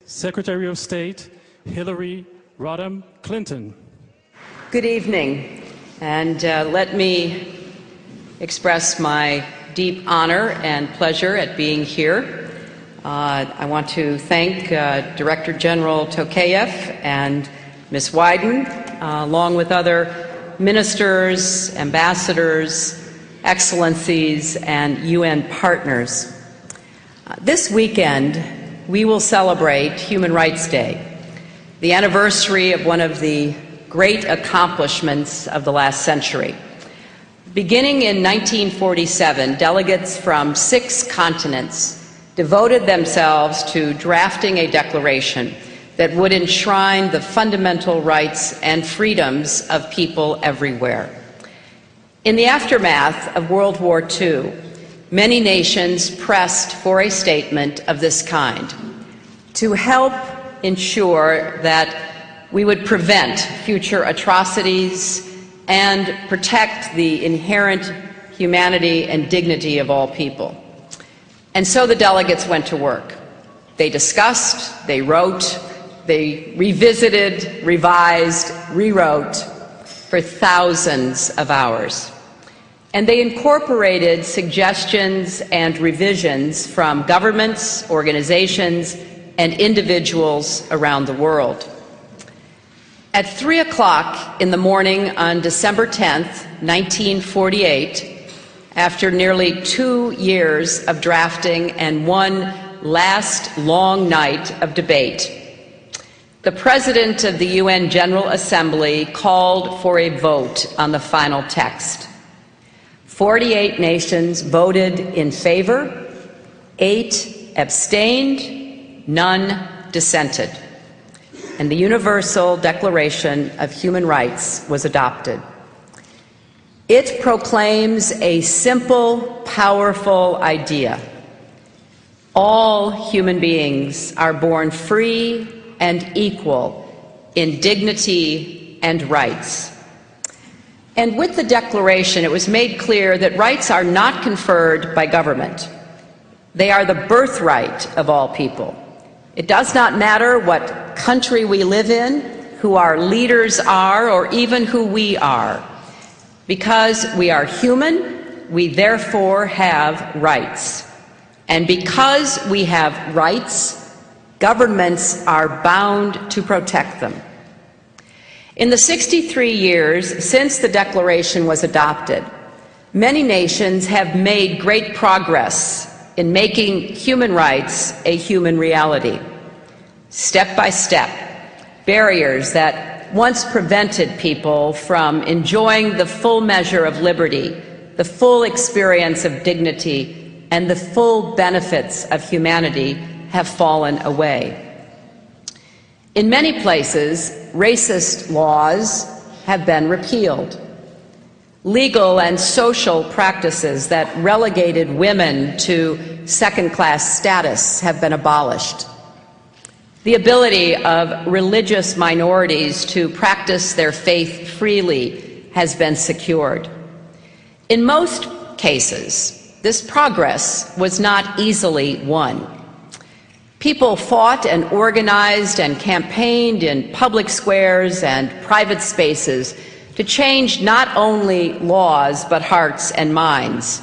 Secretary of State Hillary Rodham Clinton. Good evening, and let me express my deep honor and pleasure at being here. I want to thank Director General Tokayev and Ms. Wyden, along with other ministers, ambassadors, excellencies, and UN partners. This weekend, we will celebrate Human Rights Day, the anniversary of one of the great accomplishments of the last century. Beginning in 1947, delegates from 6 continents devoted themselves to drafting a declaration that would enshrine the fundamental rights and freedoms of people everywhere. In the aftermath of World War II, many nations pressed for a statement of this kind to help ensure that we would prevent future atrocities and protect the inherent humanity and dignity of all people. And so the delegates went to work. They discussed, they wrote, they revisited, revised, rewrote for thousands of hours. And they incorporated suggestions and revisions from governments, organizations, and individuals around the world. At 3 o'clock in the morning on December 10th, 1948, after nearly 2 years of drafting and one last long night of debate, the President of the UN General Assembly called for a vote on the final text. 48 nations voted in favor, 8 abstained, none dissented, and the Universal Declaration of Human Rights was adopted. It proclaims a simple, powerful idea. All human beings are born free and equal in dignity and rights. And with the Declaration, it was made clear that rights are not conferred by government. They are the birthright of all people. It does not matter what country we live in, who our leaders are, or even who we are. Because we are human, we therefore have rights. And because we have rights, governments are bound to protect them. In the 63 years since the Declaration was adopted, many nations have made great progress in making human rights a human reality. Step by step, barriers that once prevented people from enjoying the full measure of liberty, the full experience of dignity, and the full benefits of humanity have fallen away. In many places, racist laws have been repealed. Legal and social practices that relegated women to second-class status have been abolished. The ability of religious minorities to practice their faith freely has been secured. In most cases, this progress was not easily won. People fought and organized and campaigned in public squares and private spaces to change not only laws but hearts and minds.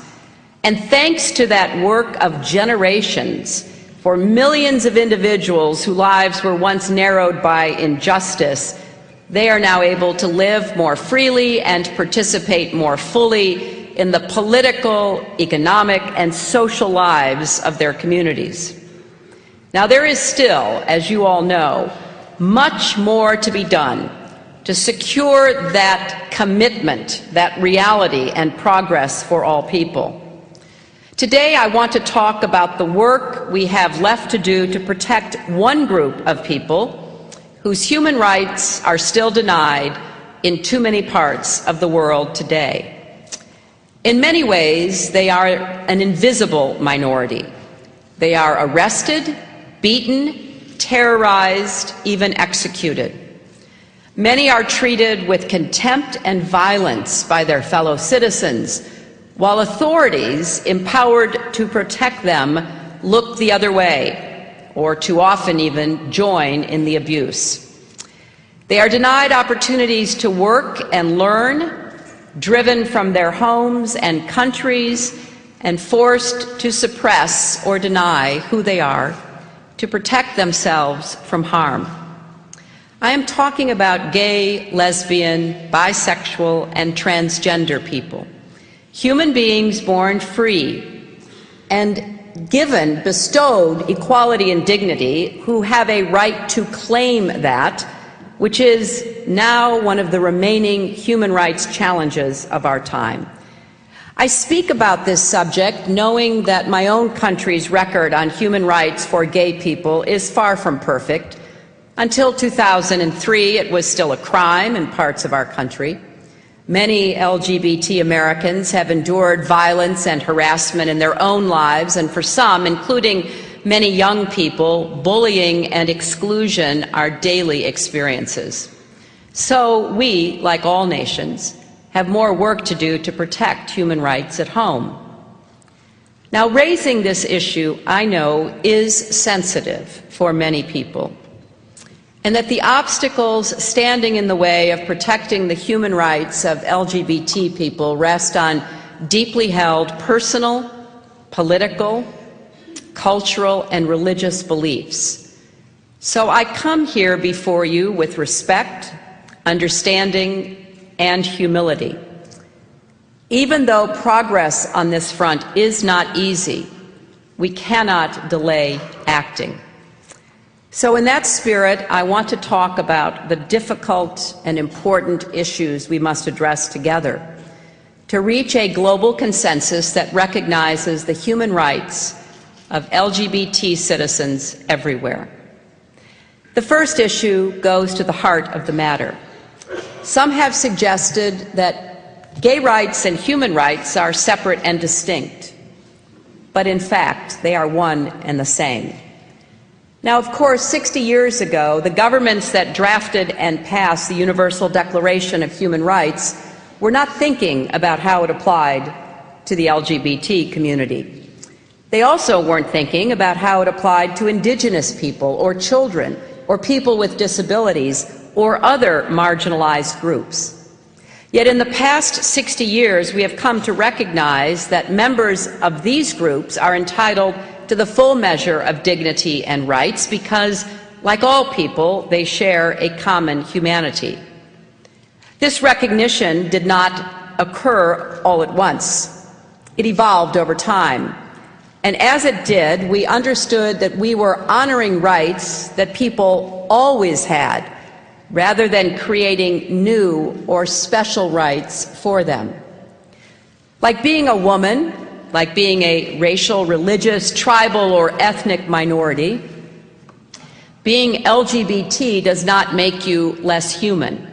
And thanks to that work of generations, for millions of individuals whose lives were once narrowed by injustice, they are now able to live more freely and participate more fully in the political, economic, and social lives of their communities. Now, there is still, as you all know, much more to be done to secure that commitment, that reality and progress for all people. Today, I want to talk about the work we have left to do to protect one group of people whose human rights are still denied in too many parts of the world today. In many ways, they are an invisible minority. They are arrested, beaten, terrorized, even executed. Many are treated with contempt and violence by their fellow citizens, while authorities empowered to protect them look the other way or too often even join in the abuse. They are denied opportunities to work and learn, driven from their homes and countries, and forced to suppress or deny who they are to protect themselves from harm. I am talking about gay, lesbian, bisexual, and transgender people, human beings born free and given, bestowed equality and dignity, who have a right to claim that, which is now one of the remaining human rights challenges of our time. I speak about this subject knowing that my own country's record on human rights for gay people is far from perfect. Until 2003, it was still a crime in parts of our country. Many LGBT Americans have endured violence and harassment in their own lives, and for some, including many young people, bullying and exclusion are daily experiences. So we, like all nations, have more work to do to protect human rights at home. Now, raising this issue, I know, is sensitive for many people, and that the obstacles standing in the way of protecting the human rights of LGBT people rest on deeply held personal, political, cultural, and religious beliefs. So I come here before you with respect, understanding, and humility. Even though progress on this front is not easy, we cannot delay acting. So in that spirit, I want to talk about the difficult and important issues we must address together to reach a global consensus that recognizes the human rights of LGBT citizens everywhere. The first issue goes to the heart of the matter. Some have suggested that gay rights and human rights are separate and distinct, but in fact, they are one and the same. Now, of course, 60 years ago, the governments that drafted and passed the Universal Declaration of Human Rights were not thinking about how it applied to the LGBT community. They also weren't thinking about how it applied to indigenous people or children or people with disabilities or other marginalized groups. Yet in the past 60 years, we have come to recognize that members of these groups are entitled to the full measure of dignity and rights because, like all people, they share a common humanity. This recognition did not occur all at once. It evolved over time. And as it did, we understood that we were honoring rights that people always had, rather than creating new or special rights for them. Like being a woman, like being a racial, religious, tribal, or ethnic minority, being LGBT does not make you less human.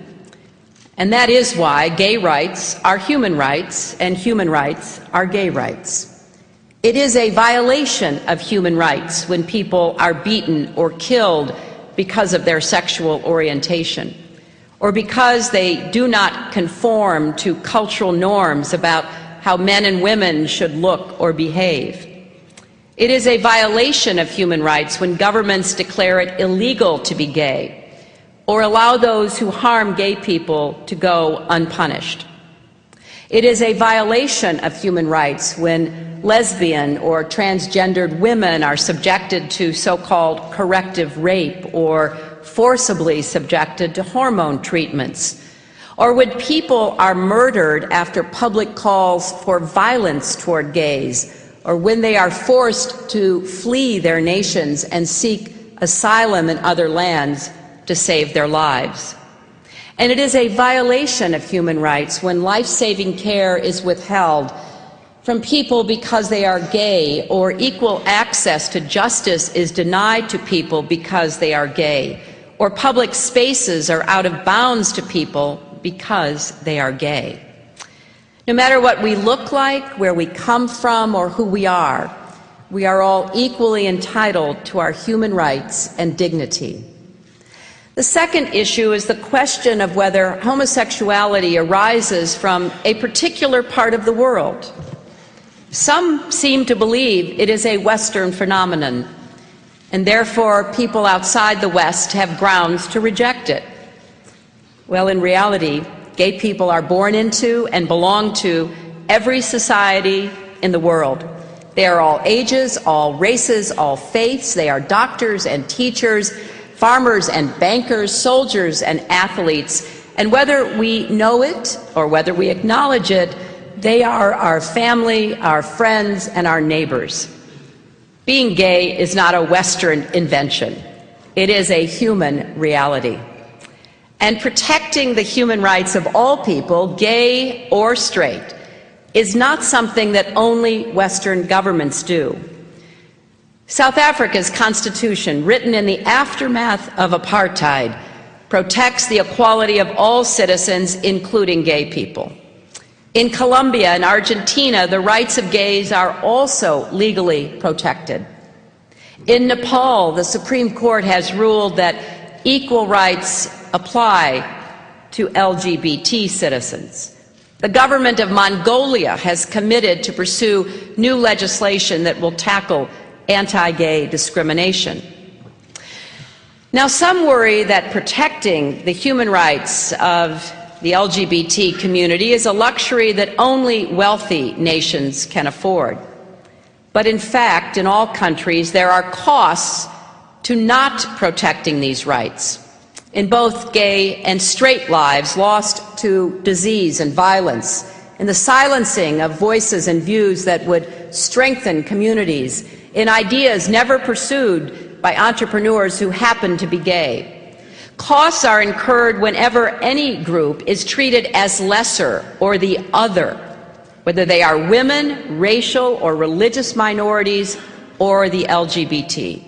And that is why gay rights are human rights and human rights are gay rights. It is a violation of human rights when people are beaten or killed because of their sexual orientation, or because they do not conform to cultural norms about how men and women should look or behave. It is a violation of human rights when governments declare it illegal to be gay, or allow those who harm gay people to go unpunished. It is a violation of human rights when lesbian or transgendered women are subjected to so-called corrective rape or forcibly subjected to hormone treatments, or when people are murdered after public calls for violence toward gays, or when they are forced to flee their nations and seek asylum in other lands to save their lives. And it is a violation of human rights when life-saving care is withheld from people because they are gay, or equal access to justice is denied to people because they are gay, or public spaces are out of bounds to people because they are gay. No matter what we look like, where we come from, or who we are all equally entitled to our human rights and dignity. The second issue is the question of whether homosexuality arises from a particular part of the world. Some seem to believe it is a Western phenomenon, and therefore people outside the West have grounds to reject it. Well, in reality, gay people are born into and belong to every society in the world. They are all ages, all races, all faiths. They are doctors and teachers, farmers and bankers, soldiers and athletes. And whether we know it or whether we acknowledge it, they are our family, our friends, and our neighbors. Being gay is not a Western invention. It is a human reality. And protecting the human rights of all people, gay or straight, is not something that only Western governments do. South Africa's constitution, written in the aftermath of apartheid, protects the equality of all citizens, including gay people. In Colombia and Argentina, the rights of gays are also legally protected. In Nepal, the Supreme Court has ruled that equal rights apply to LGBT citizens. The government of Mongolia has committed to pursue new legislation that will tackle anti-gay discrimination. Now, some worry that protecting the human rights of the LGBT community is a luxury that only wealthy nations can afford. But in fact, in all countries, there are costs to not protecting these rights. In both gay and straight lives lost to disease and violence, in the silencing of voices and views that would strengthen communities, in ideas never pursued by entrepreneurs who happen to be gay. Costs are incurred whenever any group is treated as lesser or the other, whether they are women, racial or religious minorities, or the LGBT.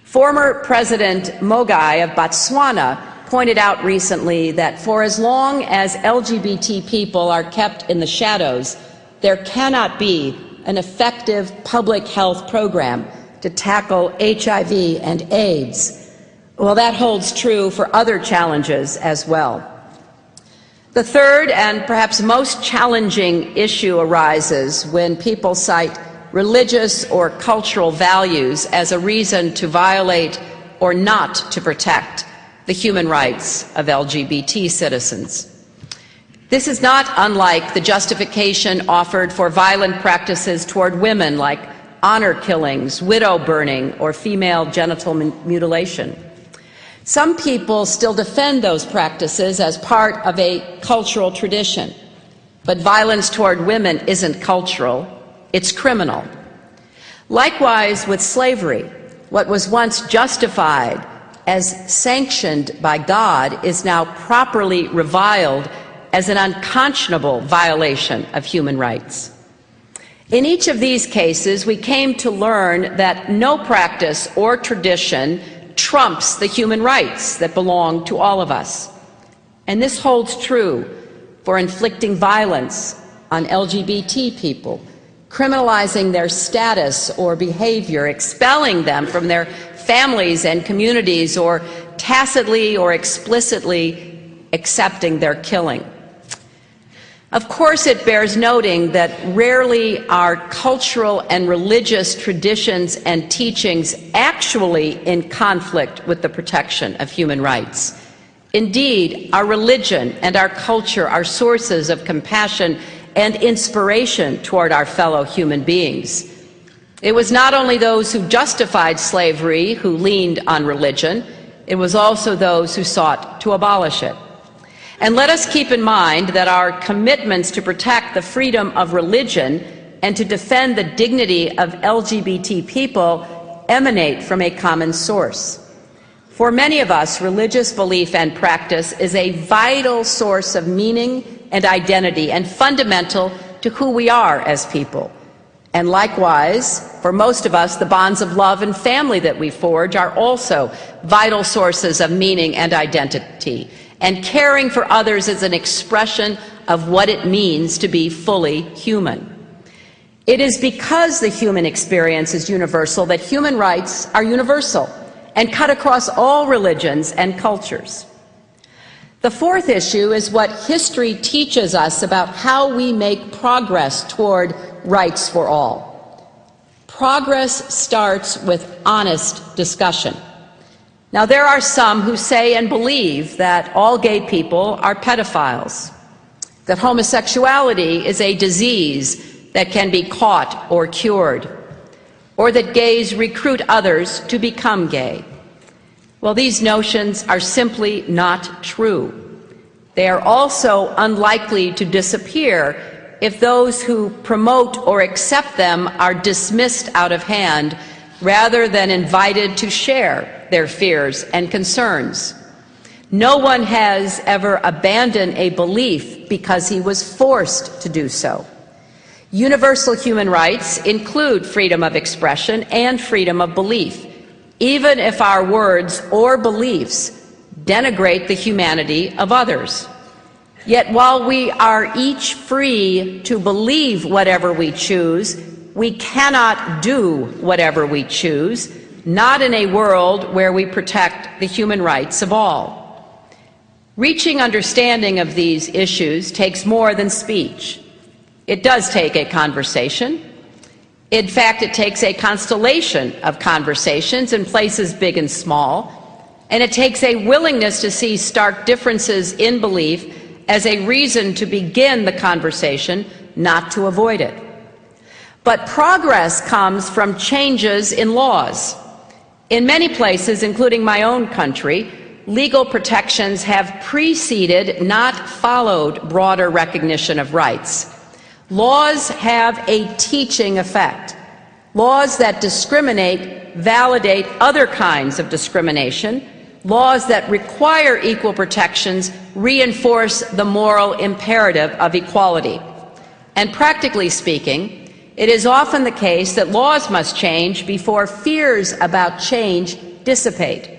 Former President Mogai of Botswana pointed out recently that for as long as LGBT people are kept in the shadows, there cannot be an effective public health program to tackle HIV and AIDS. Well, that holds true for other challenges as well. The third and perhaps most challenging issue arises when people cite religious or cultural values as a reason to violate or not to protect the human rights of LGBT citizens. This is not unlike the justification offered for violent practices toward women, like honor killings, widow burning, or female genital mutilation. Some people still defend those practices as part of a cultural tradition, but violence toward women isn't cultural. It's criminal. Likewise with slavery, what was once justified as sanctioned by God is now properly reviled as an unconscionable violation of human rights. In each of these cases, we came to learn that no practice or tradition trumps the human rights that belong to all of us. And this holds true for inflicting violence on LGBT people, criminalizing their status or behavior, expelling them from their families and communities, or tacitly or explicitly accepting their killing. Of course, it bears noting that rarely are cultural and religious traditions and teachings actually in conflict with the protection of human rights. Indeed, our religion and our culture are sources of compassion and inspiration toward our fellow human beings. It was not only those who justified slavery who leaned on religion, it was also those who sought to abolish it. And let us keep in mind that our commitments to protect the freedom of religion and to defend the dignity of LGBT people emanate from a common source. For many of us, religious belief and practice is a vital source of meaning and identity, and fundamental to who we are as people. And likewise, for most of us, the bonds of love and family that we forge are also vital sources of meaning and identity. And caring for others is an expression of what it means to be fully human. It is because the human experience is universal that human rights are universal and cut across all religions and cultures. The fourth issue is what history teaches us about how we make progress toward rights for all. Progress starts with honest discussion. Now, there are some who say and believe that all gay people are pedophiles, that homosexuality is a disease that can be caught or cured, or that gays recruit others to become gay. Well, these notions are simply not true. They are also unlikely to disappear if those who promote or accept them are dismissed out of hand rather than invited to share their fears and concerns. No one has ever abandoned a belief because he was forced to do so. Universal human rights include freedom of expression and freedom of belief, even if our words or beliefs denigrate the humanity of others. Yet while we are each free to believe whatever we choose, we cannot do whatever we choose, not in a world where we protect the human rights of all. Reaching understanding of these issues takes more than speech. It does take a conversation. In fact, it takes a constellation of conversations in places big and small, and it takes a willingness to see stark differences in belief as a reason to begin the conversation, not to avoid it. But progress comes from changes in laws. In many places, including my own country, legal protections have preceded, not followed, broader recognition of rights. Laws have a teaching effect. Laws that discriminate validate other kinds of discrimination. Laws that require equal protections reinforce the moral imperative of equality. And practically speaking, it is often the case that laws must change before fears about change dissipate.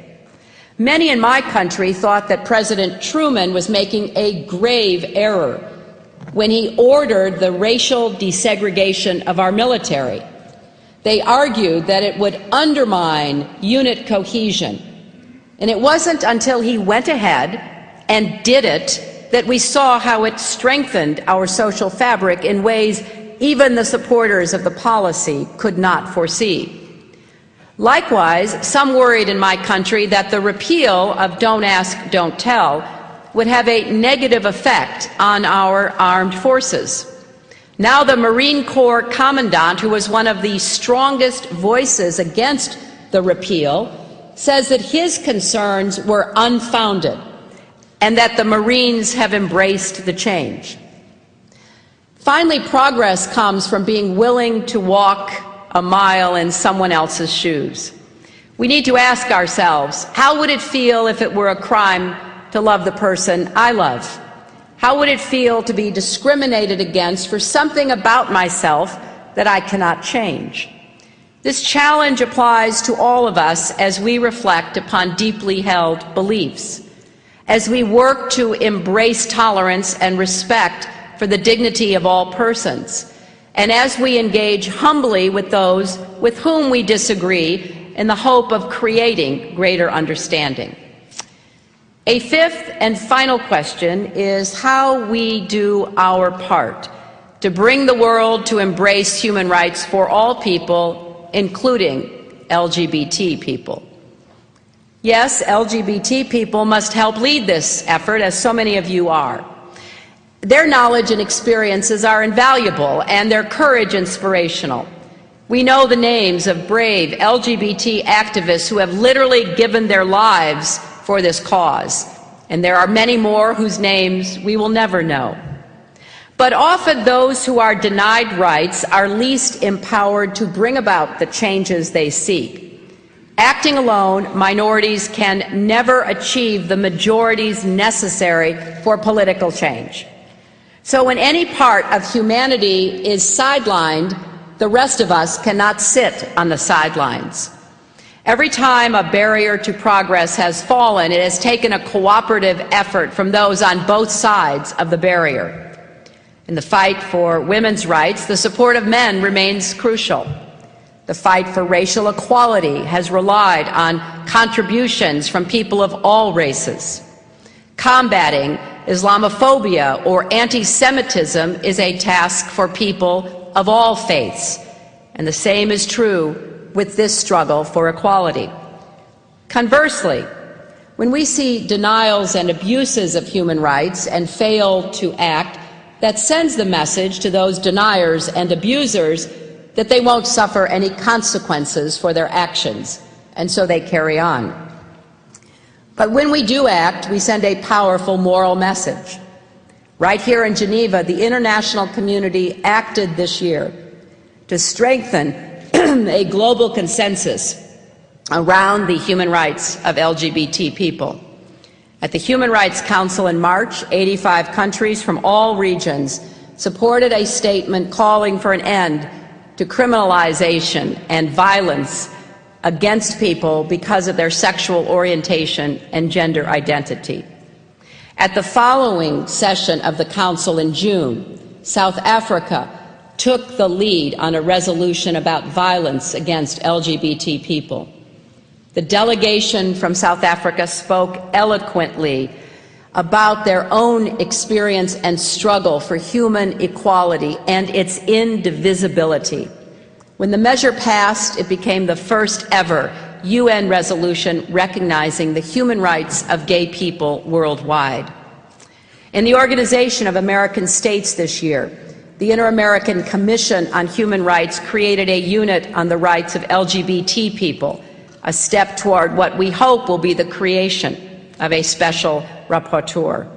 Many in my country thought that President Truman was making a grave error when he ordered the racial desegregation of our military. They argued that it would undermine unit cohesion. And it wasn't until he went ahead and did it that we saw how it strengthened our social fabric in ways even the supporters of the policy could not foresee. Likewise, some worried in my country that the repeal of Don't Ask, Don't Tell would have a negative effect on our armed forces. Now the Marine Corps Commandant, who was one of the strongest voices against the repeal, says that his concerns were unfounded and that the Marines have embraced the change. Finally, progress comes from being willing to walk a mile in someone else's shoes. We need to ask ourselves, how would it feel if it were a crime to love the person I love? How would it feel to be discriminated against for something about myself that I cannot change? This challenge applies to all of us as we reflect upon deeply held beliefs, as we work to embrace tolerance and respect for the dignity of all persons, and as we engage humbly with those with whom we disagree in the hope of creating greater understanding. A fifth and final question is how we do our part to bring the world to embrace human rights for all people, including LGBT people. Yes, LGBT people must help lead this effort, as so many of you are. Their knowledge and experiences are invaluable, and their courage inspirational. We know the names of brave LGBT activists who have literally given their lives for this cause, and there are many more whose names we will never know. But often those who are denied rights are least empowered to bring about the changes they seek. Acting alone, minorities can never achieve the majorities necessary for political change. So when any part of humanity is sidelined, the rest of us cannot sit on the sidelines. Every time a barrier to progress has fallen, it has taken a cooperative effort from those on both sides of the barrier. In the fight for women's rights, the support of men remains crucial. The fight for racial equality has relied on contributions from people of all races. Combating Islamophobia or anti-Semitism is a task for people of all faiths. And the same is true with this struggle for equality. Conversely, when we see denials and abuses of human rights and fail to act, that sends the message to those deniers and abusers that they won't suffer any consequences for their actions, and so they carry on. But when we do act, we send a powerful moral message. Right here in Geneva, the international community acted this year to strengthen a global consensus around the human rights of LGBT people. At the Human Rights Council in March, 85 countries from all regions supported a statement calling for an end to criminalization and violence against people because of their sexual orientation and gender identity. At the following session of the Council in June, South Africa took the lead on a resolution about violence against LGBT people. The delegation from South Africa spoke eloquently about their own experience and struggle for human equality and its indivisibility. When the measure passed, it became the first ever UN resolution recognizing the human rights of gay people worldwide. In the Organization of American States this year, the Inter-American Commission on Human Rights created a unit on the rights of LGBT people, a step toward what we hope will be the creation of a special rapporteur.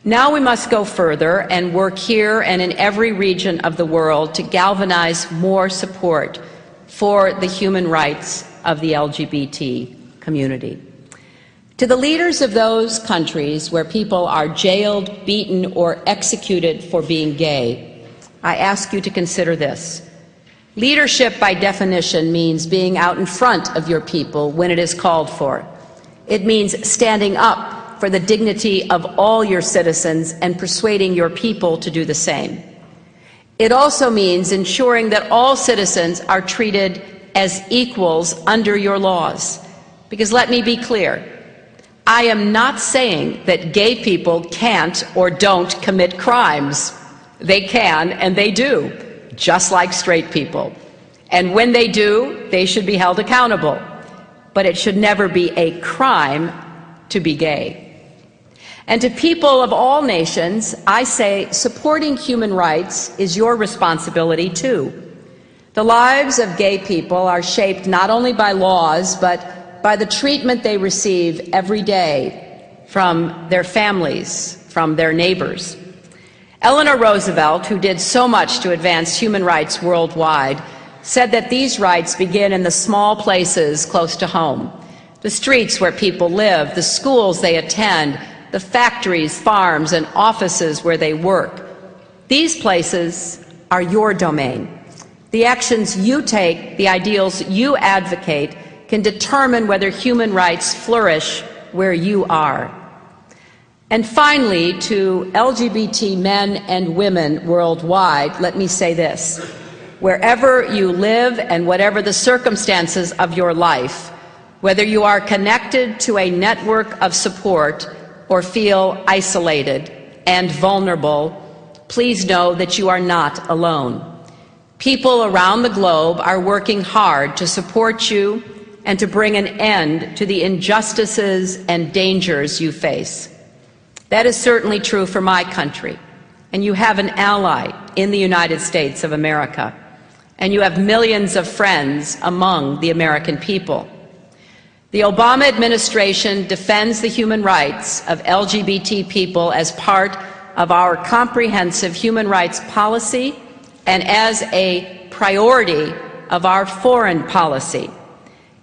Now we must go further and work here and in every region of the world to galvanize more support for the human rights of the LGBT community. To the leaders of those countries where people are jailed, beaten, or executed for being gay, I ask you to consider this. Leadership, by definition, means being out in front of your people when it is called for. It means standing up for the dignity of all your citizens and persuading your people to do the same. It also means ensuring that all citizens are treated as equals under your laws. Because let me be clear, I am not saying that gay people can't or don't commit crimes. They can and they do, just like straight people. And when they do, they should be held accountable. But it should never be a crime to be gay. And to people of all nations, I say supporting human rights is your responsibility too. The lives of gay people are shaped not only by laws, but by the treatment they receive every day from their families, from their neighbors. Eleanor Roosevelt, who did so much to advance human rights worldwide, said that these rights begin in the small places close to home, the streets where people live, the schools they attend, the factories, farms, and offices where they work. These places are your domain. The actions you take, the ideals you advocate, can determine whether human rights flourish where you are. And finally, to LGBT men and women worldwide, let me say this. Wherever you live and whatever the circumstances of your life, whether you are connected to a network of support or feel isolated and vulnerable, please know that you are not alone. People around the globe are working hard to support you and to bring an end to the injustices and dangers you face. That is certainly true for my country, and you have an ally in the United States of America, and you have millions of friends among the American people. The Obama administration defends the human rights of LGBT people as part of our comprehensive human rights policy and as a priority of our foreign policy.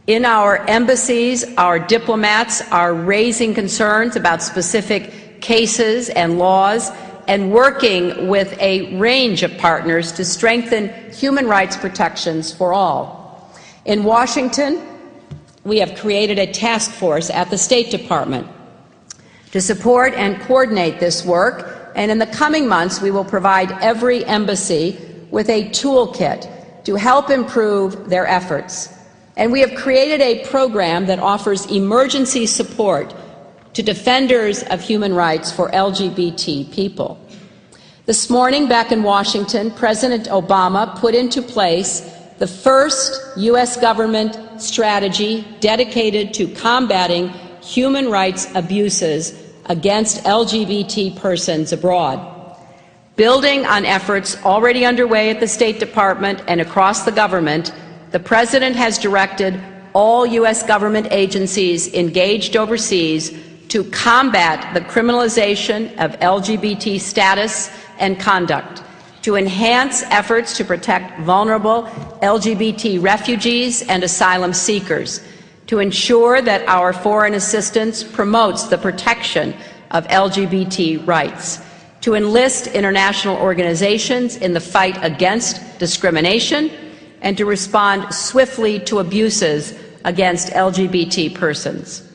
In our embassies, our diplomats are raising concerns about specific cases and laws and working with a range of partners to strengthen human rights protections for all. In Washington, we have created a task force at the State Department to support and coordinate this work, and in the coming months we will provide every embassy with a toolkit to help improve their efforts. And we have created a program that offers emergency support to defenders of human rights for LGBT people. This morning, back in Washington, President Obama put into place the first U.S. government strategy dedicated to combating human rights abuses against LGBT persons abroad. Building on efforts already underway at the State Department and across the government, the President has directed all U.S. government agencies engaged overseas to combat the criminalization of LGBT status and conduct, to enhance efforts to protect vulnerable LGBT refugees and asylum seekers, to ensure that our foreign assistance promotes the protection of LGBT rights, to enlist international organizations in the fight against discrimination, and to respond swiftly to abuses against LGBT persons.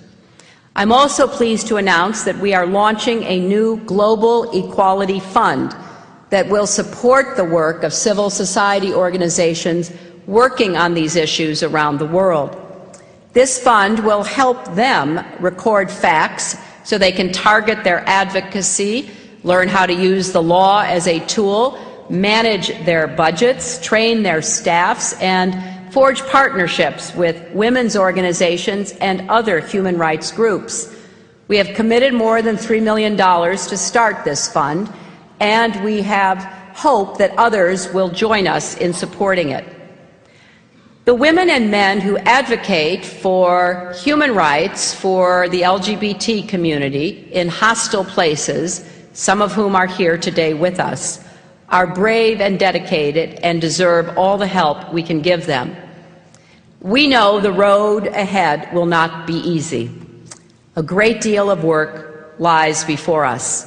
I'm also pleased to announce that we are launching a new Global Equality Fund that will support the work of civil society organizations working on these issues around the world. This fund will help them record facts so they can target their advocacy, learn how to use the law as a tool, manage their budgets, train their staffs, and forge partnerships with women's organizations and other human rights groups. We have committed more than $3 million to start this fund, and we have hope that others will join us in supporting it. The women and men who advocate for human rights for the LGBT community in hostile places, some of whom are here today with us, are brave and dedicated and deserve all the help we can give them. We know the road ahead will not be easy. A great deal of work lies before us.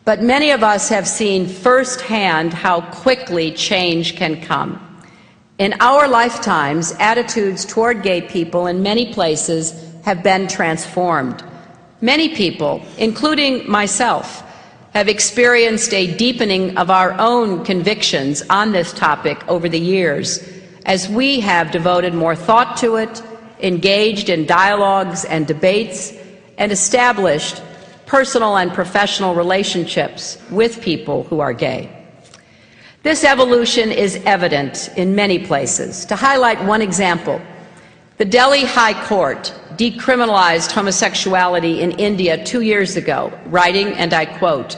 But many of us have seen firsthand how quickly change can come. In our lifetimes, attitudes toward gay people in many places have been transformed. Many people, including myself, have experienced a deepening of our own convictions on this topic over the years, as we have devoted more thought to it, engaged in dialogues and debates, and established personal and professional relationships with people who are gay. This evolution is evident in many places. To highlight one example, the Delhi High Court decriminalized homosexuality in India 2 years ago, writing, and I quote,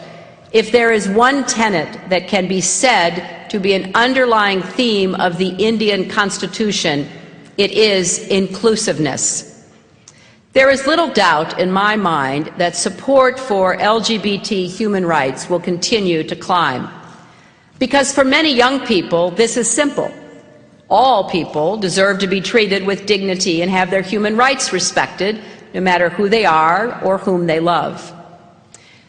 "If there is one tenet that can be said to be an underlying theme of the Indian Constitution, it is inclusiveness." There is little doubt in my mind that support for LGBT human rights will continue to climb. Because for many young people, this is simple. All people deserve to be treated with dignity and have their human rights respected, no matter who they are or whom they love.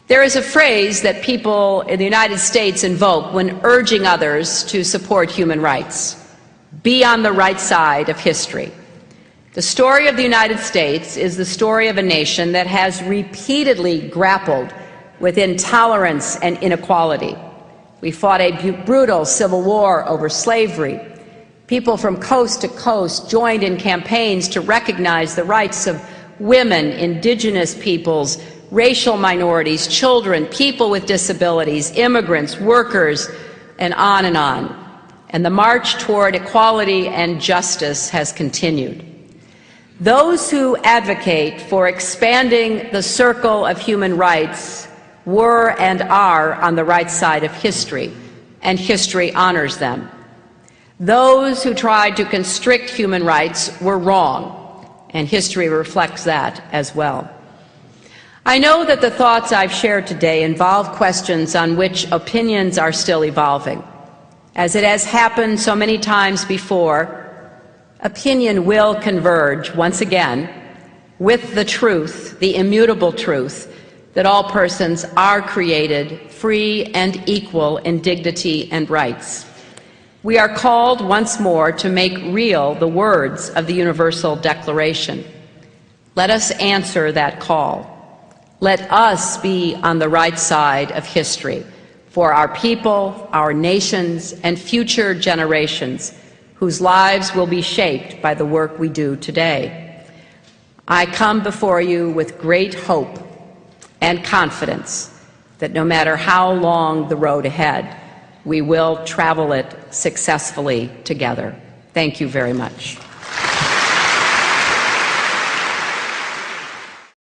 There is a phrase that people in the United States invoke when urging others to support human rights: be on the right side of history. The story of the United States is the story of a nation that has repeatedly grappled with intolerance and inequality. We fought a brutal civil war over slavery. People from coast to coast joined in campaigns to recognize the rights of women, indigenous peoples, racial minorities, children, people with disabilities, immigrants, workers, and on and on. And the march toward equality and justice has continued. Those who advocate for expanding the circle of human rights were and are on the right side of history, and history honors them. Those who tried to constrict human rights were wrong, and history reflects that as well. I know that the thoughts I've shared today involve questions on which opinions are still evolving. As it has happened so many times before, opinion will converge once again with the truth, the immutable truth, that all persons are created free and equal in dignity and rights. We are called once more to make real the words of the Universal Declaration. Let us answer that call. Let us be on the right side of history for our people, our nations, and future generations whose lives will be shaped by the work we do today. I come before you with great hope and confidence that no matter how long the road ahead, we will travel it successfully together. Thank you very much.